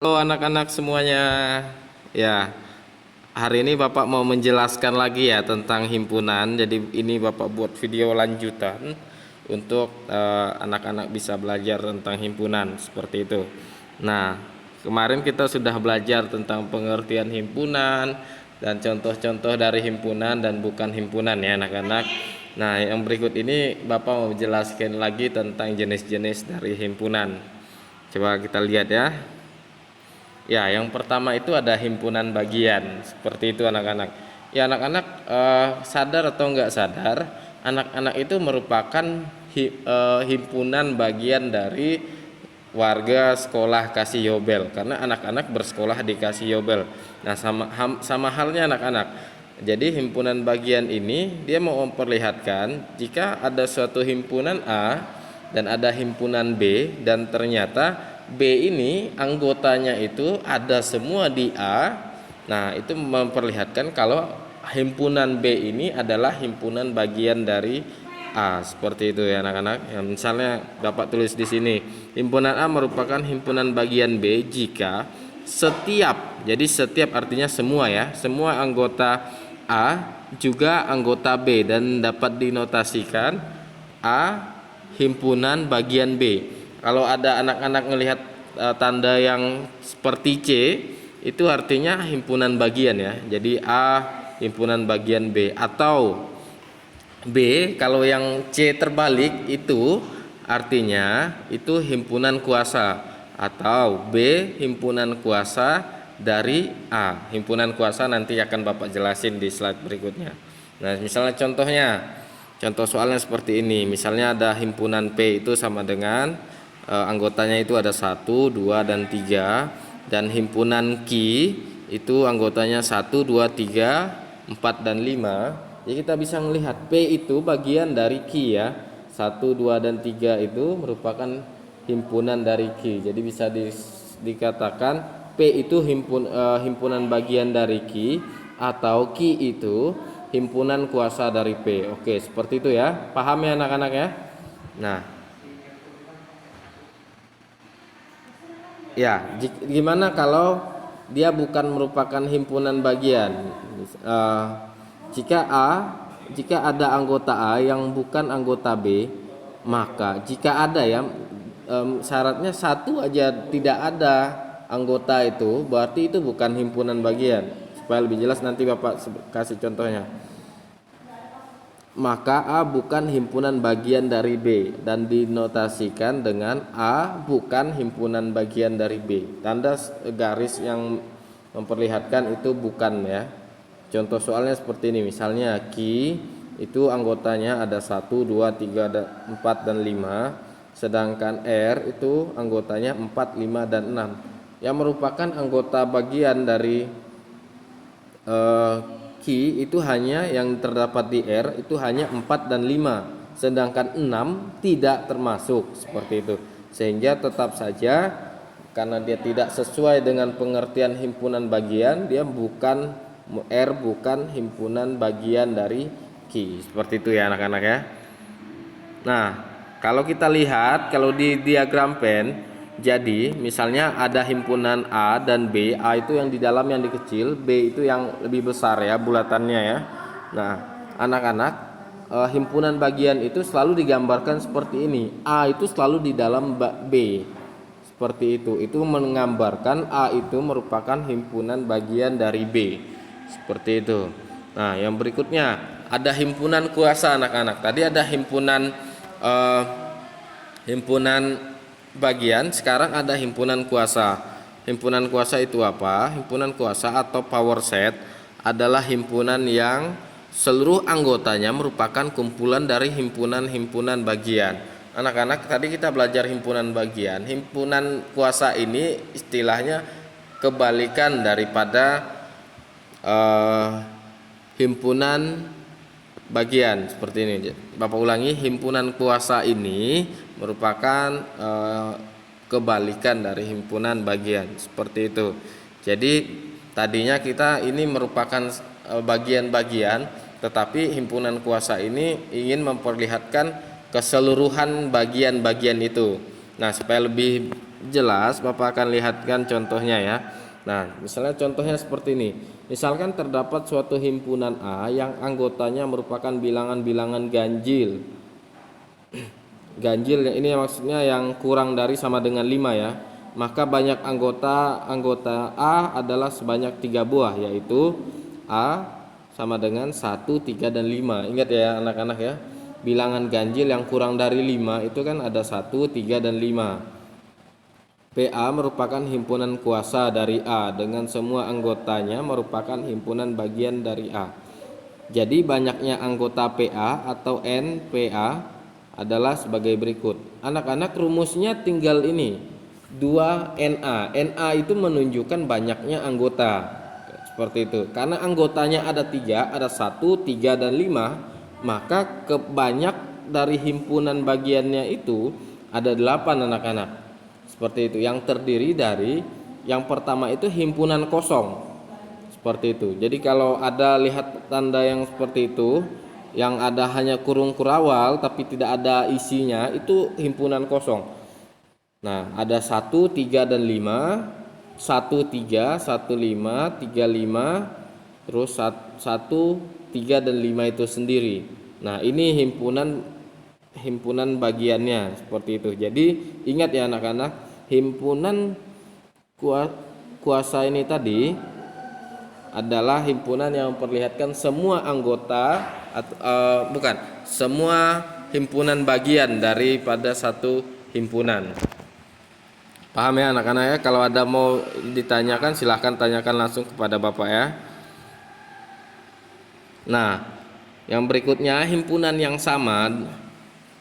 Halo anak-anak semuanya. Ya, hari ini Bapak mau menjelaskan lagi ya tentang himpunan. Jadi ini Bapak buat video lanjutan untuk anak-anak bisa belajar tentang himpunan seperti itu. Nah, kemarin kita sudah belajar tentang pengertian himpunan dan contoh-contoh dari himpunan dan bukan himpunan ya anak-anak. Nah, yang berikut ini Bapak mau menjelaskan lagi tentang jenis-jenis dari himpunan. Coba kita lihat ya. Ya, yang pertama itu ada himpunan bagian, seperti itu anak-anak. Ya, anak-anak sadar atau enggak sadar, anak-anak itu merupakan himpunan bagian dari warga sekolah Kasih Yobel, karena anak-anak bersekolah di Kasih Yobel. Nah, sama halnya anak-anak. Jadi himpunan bagian ini dia mau memperlihatkan jika ada suatu himpunan A dan ada himpunan B dan ternyata B ini anggotanya itu ada semua di A. Nah, itu memperlihatkan kalau himpunan B ini adalah himpunan bagian dari A. Seperti itu ya anak-anak. Ya, misalnya Bapak tulis di sini, himpunan A merupakan himpunan bagian B jika setiap artinya semua ya, semua anggota A juga anggota B dan dapat dinotasikan A himpunan bagian B. Kalau ada anak-anak melihat tanda yang seperti C, itu artinya himpunan bagian ya. Jadi A himpunan bagian B, atau B kalau yang C terbalik itu artinya itu himpunan kuasa, atau B himpunan kuasa dari A. Himpunan kuasa nanti akan Bapak jelasin di slide berikutnya. Nah, misalnya contoh soalnya seperti ini. Misalnya ada himpunan P itu sama dengan anggotanya itu ada 1, 2, dan 3, dan himpunan Q itu anggotanya 1, 2, 3, 4, dan 5. Jadi kita bisa melihat P itu bagian dari Q ya. 1, 2, dan 3 itu merupakan himpunan dari Q. Jadi bisa dikatakan P itu himpunan bagian dari Q, atau Q itu himpunan kuasa dari P. Oke, seperti itu ya. Paham ya anak-anak ya? Nah, ya, gimana kalau dia bukan merupakan himpunan bagian? Eh, jika ada anggota A yang bukan anggota B, maka jika ada ya, syaratnya satu aja tidak ada anggota itu, berarti itu bukan himpunan bagian. Supaya lebih jelas nanti Bapak kasih contohnya. Maka A bukan himpunan bagian dari B dan dinotasikan dengan A bukan himpunan bagian dari B. Tanda garis yang memperlihatkan itu bukan ya. Contoh soalnya seperti ini, misalnya Q itu anggotanya ada 1, 2, 3, 4, dan 5, sedangkan R itu anggotanya 4, 5, dan 6, yang merupakan anggota bagian dari Q itu hanya yang terdapat di R itu hanya 4 dan 5, sedangkan 6 tidak termasuk, seperti itu. Sehingga tetap saja karena dia tidak sesuai dengan pengertian himpunan bagian, dia bukan R bukan himpunan bagian dari Q. Seperti itu ya anak-anak ya. Nah, kalau kita lihat kalau di diagram pen, jadi misalnya ada himpunan A dan B. A itu yang di dalam yang dikecil, B itu yang lebih besar ya bulatannya ya. Nah, anak-anak, himpunan bagian itu selalu digambarkan seperti ini. A itu selalu di dalam B. Seperti itu. Itu menggambarkan A itu merupakan himpunan bagian dari B. Seperti itu. Nah, yang berikutnya ada himpunan kuasa anak-anak. Tadi ada himpunan bagian, sekarang ada himpunan kuasa. Himpunan kuasa itu apa? Himpunan kuasa atau power set adalah himpunan yang seluruh anggotanya merupakan kumpulan dari himpunan-himpunan bagian. Anak-anak, tadi kita belajar himpunan bagian. Himpunan kuasa ini istilahnya kebalikan daripada himpunan bagian seperti ini. Bapak ulangi, himpunan kuasa ini merupakan kebalikan dari himpunan bagian, seperti itu. Jadi tadinya kita ini merupakan bagian-bagian, tetapi himpunan kuasa ini ingin memperlihatkan keseluruhan bagian-bagian itu. Nah, supaya lebih jelas, Bapak akan lihatkan contohnya ya. Nah, misalnya contohnya seperti ini. Misalkan terdapat suatu himpunan A yang anggotanya merupakan bilangan-bilangan ganjil. Ganjil ini maksudnya yang kurang dari sama dengan 5 ya. Maka banyak anggota A adalah sebanyak 3 buah, yaitu A sama dengan 1, 3, dan 5. Ingat ya anak-anak ya. Bilangan ganjil yang kurang dari 5 itu kan ada 1, 3, dan 5. PA merupakan himpunan kuasa dari A dengan semua anggotanya merupakan himpunan bagian dari A. Jadi banyaknya anggota PA atau NPA adalah sebagai berikut. Anak-anak rumusnya tinggal ini 2NA. NA itu menunjukkan banyaknya anggota. Seperti itu. Karena anggotanya ada 3, ada 1, 3, dan 5, maka kebanyak dari himpunan bagiannya itu ada 8 anak-anak. Seperti itu, yang terdiri dari yang pertama itu himpunan kosong. Seperti itu. Jadi kalau ada lihat tanda yang seperti itu, yang ada hanya kurung kurawal tapi tidak ada isinya, itu himpunan kosong. Nah, ada 1, 3, dan 5, 1, 3, 1, 5, 3, 5, terus 1, 3, dan 5 itu sendiri. Nah, ini himpunan bagiannya seperti itu. Jadi ingat ya anak-anak, himpunan kuasa ini tadi adalah himpunan yang memperlihatkan semua anggota atau bukan, semua himpunan bagian daripada satu himpunan. Paham ya anak-anak ya? Kalau ada mau ditanyakan silahkan tanyakan langsung kepada Bapak ya. Nah, yang berikutnya himpunan yang sama.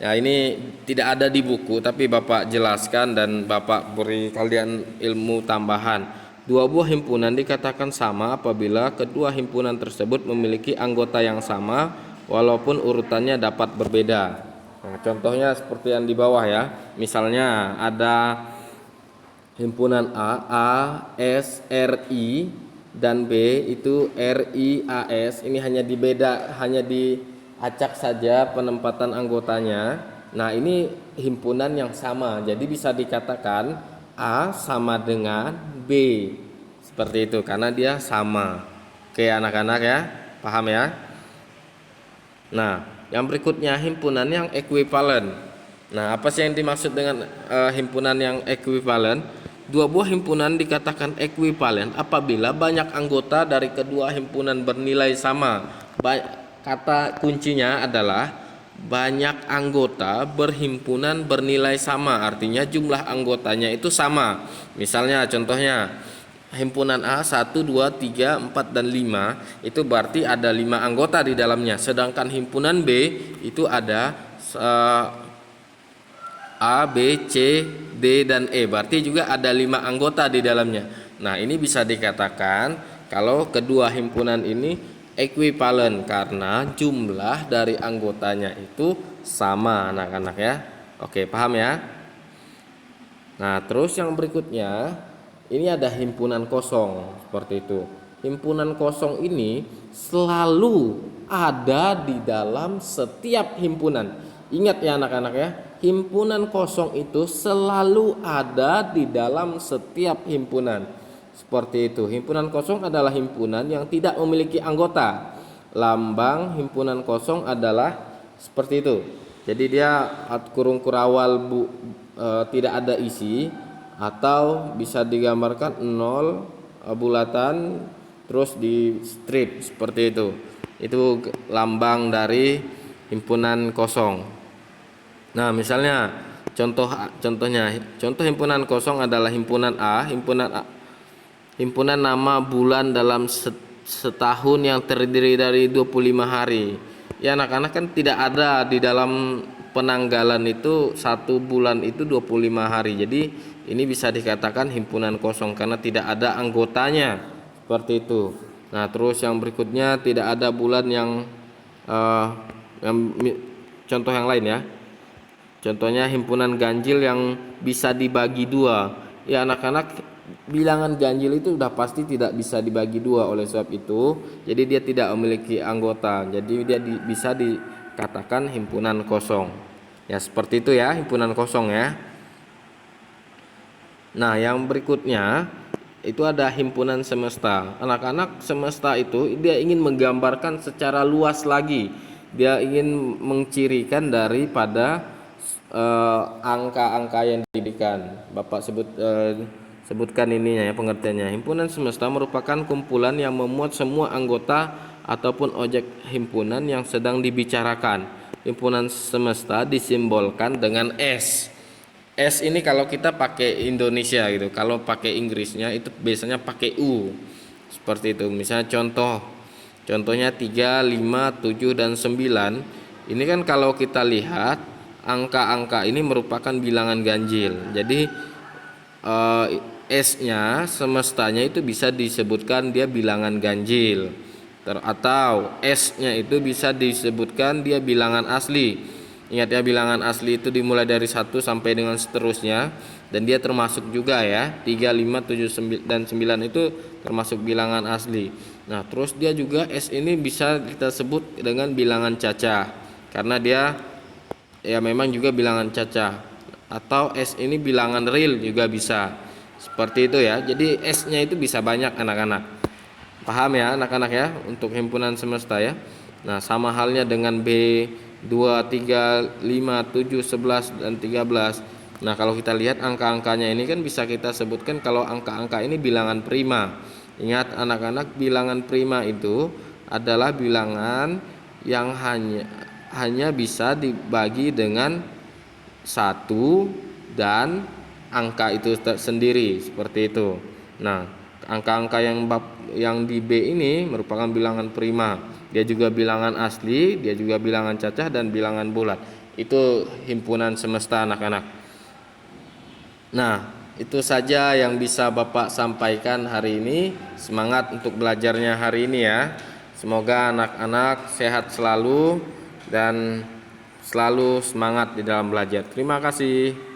Ya, ini tidak ada di buku tapi Bapak jelaskan dan Bapak beri kalian ilmu tambahan. Dua buah himpunan dikatakan sama apabila kedua himpunan tersebut memiliki anggota yang sama walaupun urutannya dapat berbeda. Nah, contohnya seperti yang di bawah ya. Misalnya ada himpunan A, S, RI, dan B itu RIAS. Ini hanya diacak saja penempatan anggotanya. Nah, ini himpunan yang sama. Jadi bisa dikatakan A sama dengan B. Seperti itu karena dia sama. Oke anak-anak ya, paham ya? Nah, yang berikutnya himpunan yang ekuivalen. Nah, apa sih yang dimaksud dengan himpunan yang ekuivalen? Dua buah himpunan dikatakan ekuivalen apabila banyak anggota dari kedua himpunan bernilai sama. Kata kuncinya adalah banyak anggota berhimpunan bernilai sama, artinya jumlah anggotanya itu sama. Misalnya contohnya himpunan A 1, 2, 3, 4, dan 5 itu berarti ada 5 anggota di dalamnya. Sedangkan himpunan B itu ada A, B, C, D, dan E. Berarti juga ada 5 anggota di dalamnya. Nah, ini bisa dikatakan kalau kedua himpunan ini ekuivalen karena jumlah dari anggotanya itu sama anak-anak ya. Oke, paham ya? Nah, terus yang berikutnya ini ada himpunan kosong seperti itu. Himpunan kosong ini selalu ada di dalam setiap himpunan. Ingat ya anak-anak ya, himpunan kosong itu selalu ada di dalam setiap himpunan. Seperti itu. Himpunan kosong adalah himpunan yang tidak memiliki anggota. Lambang himpunan kosong adalah seperti itu. Jadi dia kurung kurawal tidak ada isi, atau bisa digambarkan 0 bulatan terus di strip seperti itu. Itu lambang dari himpunan kosong. Nah, misalnya contoh himpunan kosong adalah himpunan A, himpunan nama bulan dalam setahun yang terdiri dari 25 hari. Ya anak-anak kan tidak ada di dalam penanggalan itu satu bulan itu 25 hari. Jadi ini bisa dikatakan himpunan kosong karena tidak ada anggotanya. Seperti itu. Nah, terus yang berikutnya tidak ada bulan yang contoh yang lain ya. Contohnya himpunan ganjil yang bisa dibagi dua. Ya anak-anak, bilangan ganjil itu sudah pasti tidak bisa dibagi dua, oleh sebab itu jadi dia tidak memiliki anggota. Jadi dia bisa dikatakan himpunan kosong. Ya seperti itu ya, himpunan kosong ya. Nah, yang berikutnya itu ada himpunan semesta. Anak-anak semesta itu dia ingin menggambarkan secara luas lagi. Dia ingin mencirikan daripada angka-angka yang diberikan. Bapak sebutkan ininya ya, pengertiannya. Himpunan semesta merupakan kumpulan yang memuat semua anggota ataupun objek himpunan yang sedang dibicarakan. Himpunan semesta disimbolkan dengan S. S ini kalau kita pakai Indonesia gitu. Kalau pakai Inggrisnya itu biasanya pakai U. Seperti itu. Misalnya contohnya 3, 5, 7 dan 9. Ini kan kalau kita lihat angka-angka ini merupakan bilangan ganjil. Jadi S-nya semestanya itu bisa disebutkan dia bilangan ganjil. Atau S-nya itu bisa disebutkan dia bilangan asli. Ingat ya, bilangan asli itu dimulai dari 1 sampai dengan seterusnya, dan dia termasuk juga ya 3, 5, 7 dan 9 itu termasuk bilangan asli. Nah, terus dia juga S ini bisa kita sebut dengan bilangan cacah karena dia ya memang juga bilangan cacah, atau S ini bilangan real juga bisa. Seperti itu ya. Jadi S-nya itu bisa banyak anak-anak. Paham ya anak-anak ya untuk himpunan semesta ya. Nah, sama halnya dengan B 2, 3, 5, 7, 11 dan 13. Nah, kalau kita lihat angka-angkanya ini kan bisa kita sebutkan kalau angka-angka ini bilangan prima. Ingat anak-anak, bilangan prima itu adalah bilangan yang hanya bisa dibagi dengan 1 dan angka itu sendiri, seperti itu. Nah, angka-angka yang di B ini merupakan bilangan prima. Dia juga bilangan asli, dia juga bilangan cacah dan bilangan bulat. Itu himpunan semesta anak-anak. Nah, itu saja yang bisa Bapak sampaikan hari ini. Semangat untuk belajarnya hari ini ya. Semoga anak-anak sehat selalu dan selalu semangat di dalam belajar. Terima kasih.